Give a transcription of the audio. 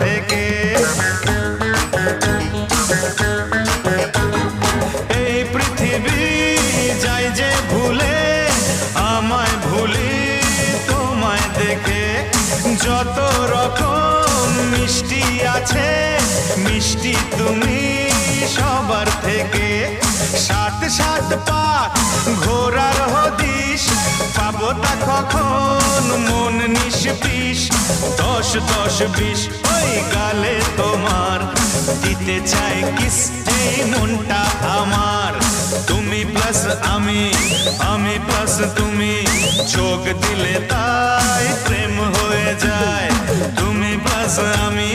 থেকে। এই পৃথিবী যাই যে ভুলে, আমায় ভুলি তোমায় দেখে। যত রকম মিষ্টি আছে, মিষ্টি তুমি সবার থেকে। সাত সাত পা ঘোরার হদিশ, পাবো তা কখন মন নিষ্পিস। 10 10 20 ওই গালে তোমার, দিতে চাই কিস এই মনটা আমার। তুমি প্লাস আমি, আমি প্লাস তুমি, চোখ দিলে তাই প্রেম হয়ে যায়। তুমি প্লাস আমি।